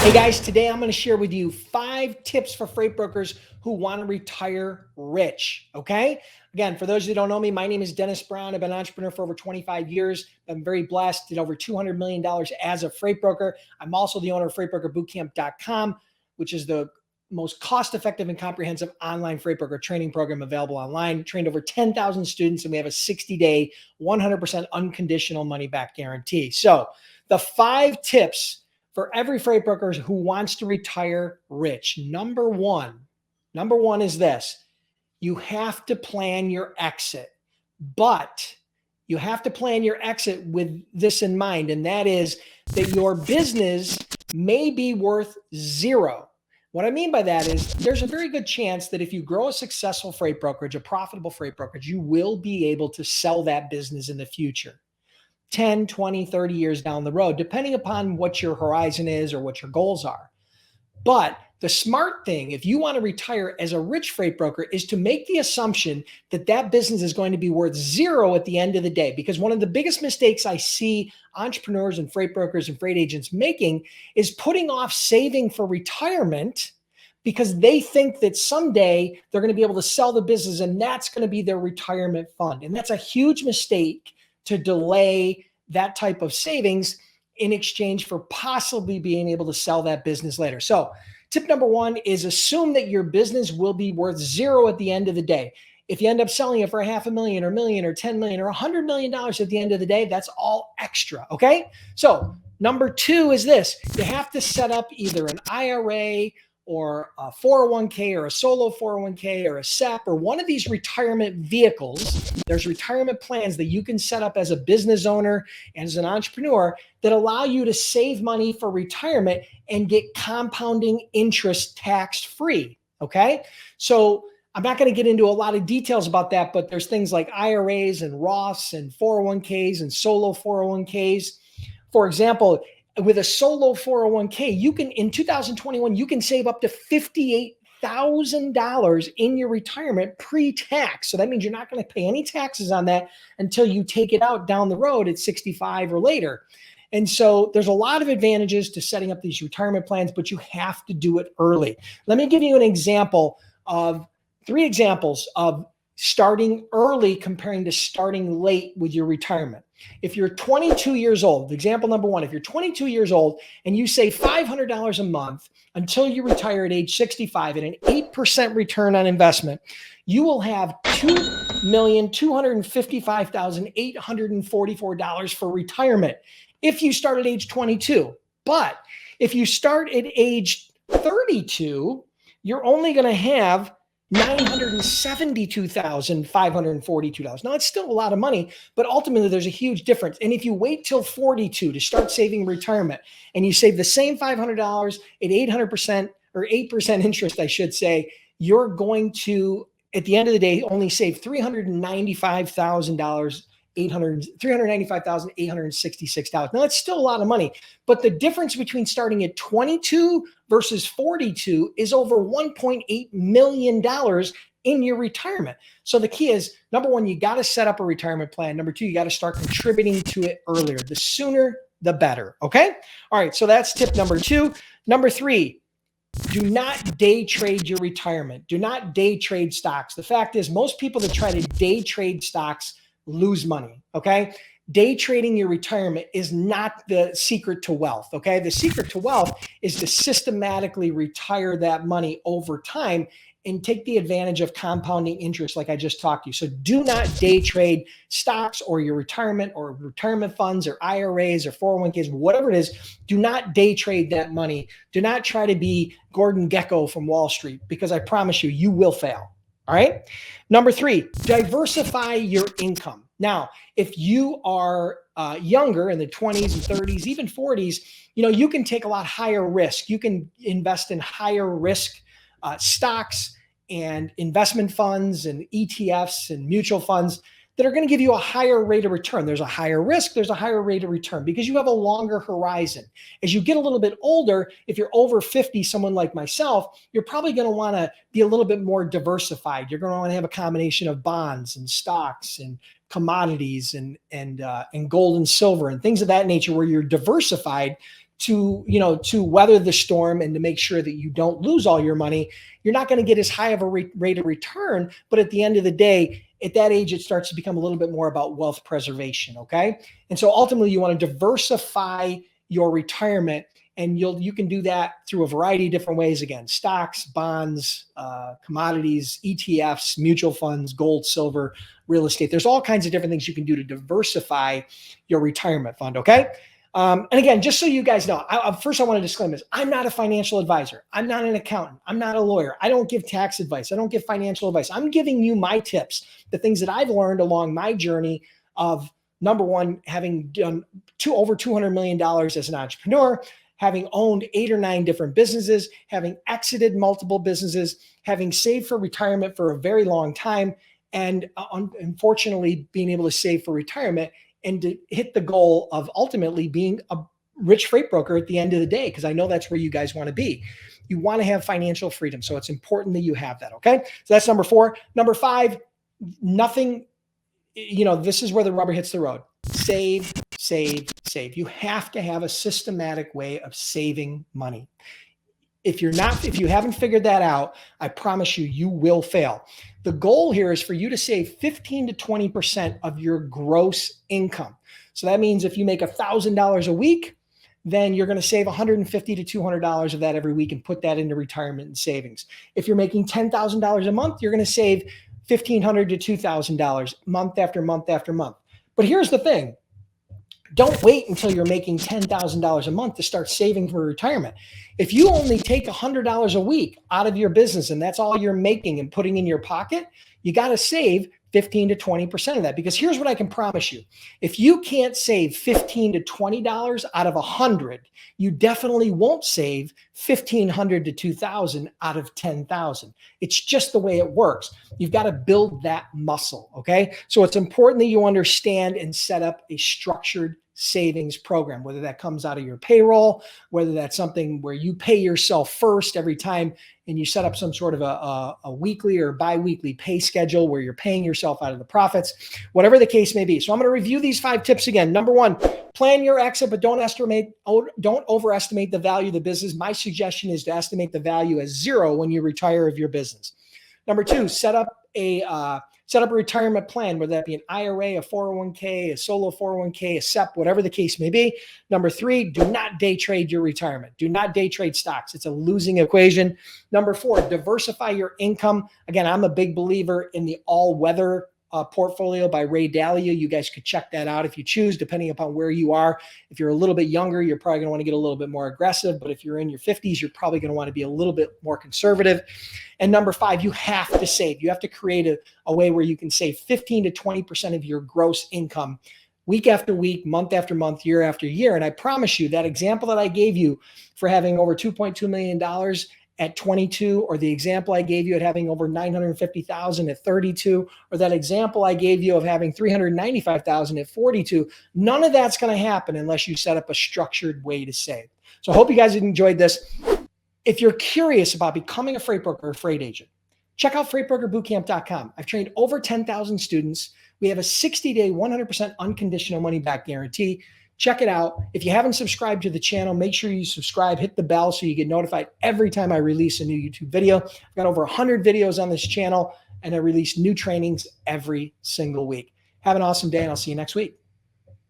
Hey guys, today I'm going to share with you 5 tips for freight brokers who want to retire rich. Okay. Again, for those who don't know me, my name is Dennis Brown. I've been an entrepreneur for over 25 years. I'm very blessed, did over $200 million as a freight broker. I'm also the owner of freightbrokerbootcamp.com, which is the most cost-effective and comprehensive online freight broker training program available online. Trained over 10,000 students, and we have a 60-day, 100% unconditional money-back guarantee. So the 5 tips for every freight broker who wants to retire rich. Number one is this: you have to plan your exit, but you have to plan your exit with this in mind, and that is that your business may be worth zero. What I mean by that is there's a very good chance that if you grow a successful freight brokerage, a profitable freight brokerage, you will be able to sell that business in the future. 10, 20, 30 years down the road, depending upon what your horizon is or what your goals are. But the smart thing, if you want to retire as a rich freight broker, is to make the assumption that that business is going to be worth zero at the end of the day. Because one of the biggest mistakes I see entrepreneurs and freight brokers and freight agents making is putting off saving for retirement because they think that someday they're going to be able to sell the business and that's going to be their retirement fund. And that's a huge mistake, to delay that type of savings in exchange for possibly being able to sell that business later. So tip number one is assume that your business will be worth zero at the end of the day. If you end up selling it for $500,000 or $1 million or $10 million or $100 million at the end of the day, that's all extra. Okay. So number two is this: you have to set up either an IRA or a 401k or a solo 401k or a SEP or one of these retirement vehicles. There's retirement plans that you can set up as a business owner and as an entrepreneur that allow you to save money for retirement and get compounding interest tax free. Okay. So I'm not going to get into a lot of details about that, but there's things like IRAs and Roths and 401ks and solo 401ks. For example, with a solo 401k, you can, in 2021, you can save up to $58,000 in your retirement pre-tax. So that means you're not going to pay any taxes on that until you take it out down the road at 65 or later. And so there's a lot of advantages to setting up these retirement plans, but you have to do it early. Let me give you an example of 3 examples of starting early comparing to starting late with your retirement. If you're 22 years old, example number one, if you're 22 years old and you save $500 a month until you retire at age 65 at an 8% return on investment, you will have $2,255,844 for retirement if you start at age 22. But if you start at age 32, you're only going to have $972,542. Now, it's still a lot of money, but ultimately there's a huge difference. And if you wait till 42 to start saving retirement and you save the same $500 at 800% or 8% interest, I should say, you're going to, at the end of the day, only save $395,866. Now, that's still a lot of money, but the difference between starting at 22 versus 42 is over $1.8 million in your retirement. So the key is, number one, you got to set up a retirement plan. Number two, you got to start contributing to it earlier. The sooner, the better. Okay. All right. So that's tip number 2. Number 3, do not day trade your retirement. Do not day trade stocks. The fact is, most people that try to day trade stocks lose money. Okay. Day trading your retirement is not the secret to wealth. Okay. The secret to wealth is to systematically retire that money over time and take the advantage of compounding interest like I just talked to you. So do not day trade stocks or your retirement or retirement funds or IRAs or 401ks, whatever it is. Do not day trade that money. Do not try to be Gordon Gekko from Wall Street, because I promise you, you will fail. All right. Number 3, diversify your income. Now, if you are younger, in the 20s and 30s, even 40s, you can take a lot higher risk. You can invest in higher risk stocks and investment funds and ETFs and mutual funds that are going to give you a higher rate of return. There's a higher risk, there's a higher rate of return because you have a longer horizon. As you get a little bit older, if you're over 50, someone like myself, you're probably going to want to be a little bit more diversified. You're going to want to have a combination of bonds and stocks and commodities and gold and silver and things of that nature, where you're diversified to weather the storm and to make sure that you don't lose all your money. You're not going to get as high of a rate of return, but at the end of the day, at that age, it starts to become a little bit more about wealth preservation. Okay. And so ultimately you want to diversify your retirement, and you can do that through a variety of different ways. Again, stocks, bonds, commodities, ETFs, mutual funds, gold, silver, real estate. There's all kinds of different things you can do to diversify your retirement fund. Okay. And again, just so you guys know, first I want to disclaim this. I'm not a financial advisor. I'm not an accountant. I'm not a lawyer. I don't give tax advice. I don't give financial advice. I'm giving you my tips, the things that I've learned along my journey of, number one, having done over $200 million as an entrepreneur, having owned 8 or 9 different businesses, having exited multiple businesses, having saved for retirement for a very long time, and unfortunately being able to save for retirement and to hit the goal of ultimately being a rich freight broker at the end of the day, because I know that's where you guys want to be. You want to have financial freedom. So it's important that you have that. Okay. So that's number 4. Number 5, nothing, this is where the rubber hits the road. Save, save, save. You have to have a systematic way of saving money. If you haven't figured that out, I promise you will fail. The goal here is for you to save 15 to 20% of your gross income. So that means if you make $1,000 a week, then you're going to save $150 to $200 of that every week and put that into retirement and savings. If you're making $10,000 a month, you're going to save $1,500 to $2,000 month after month after month. But here's the thing. Don't wait until you're making $10,000 a month to start saving for retirement. If you only take $100 a week out of your business and that's all you're making and putting in your pocket, you got to save 15 to 20% of that. Because here's what I can promise you. If you can't save $15 to $20 out of 100, you definitely won't save $1,500 to $2,000 out of 10,000. It's just the way it works. You've got to build that muscle. Okay. So it's important that you understand and set up a structured savings program, whether that comes out of your payroll, whether that's something where you pay yourself first every time and you set up some sort of a weekly or biweekly pay schedule where you're paying yourself out of the profits, whatever the case may be. So I'm going to review these 5 tips again. Number 1, plan your exit, but don't overestimate the value of the business. My suggestion is to estimate the value as 0 when you retire of your business. Number 2, set up a retirement plan, whether that be an IRA, a 401k, a solo 401k, a SEP, whatever the case may be. Number 3, do not day trade your retirement. Do not day trade stocks. It's a losing equation. Number 4, diversify your income. Again, I'm a big believer in the all-weather portfolio by Ray Dalio. You guys could check that out if you choose, depending upon where you are. If you're a little bit younger, you're probably going to want to get a little bit more aggressive. But if you're in your 50s, you're probably going to want to be a little bit more conservative. And number 5, you have to save. You have to create a way where you can save 15 to 20% of your gross income week after week, month after month, year after year. And I promise you that example that I gave you for having over $2.2 million at 22, or the example I gave you at having over 950,000 at 32, or that example I gave you of having 395,000 at 42, none of that's going to happen unless you set up a structured way to save. So I hope you guys enjoyed this. If you're curious about becoming a freight broker or freight agent, check out freightbrokerbootcamp.com. I've trained over 10,000 students. We have a 60-day, 100% unconditional money back guarantee. Check it out. If you haven't subscribed to the channel, make sure you subscribe, hit the bell so you get notified every time I release a new YouTube video. I've got over 100 videos on this channel, and I release new trainings every single week. Have an awesome day, and I'll see you next week.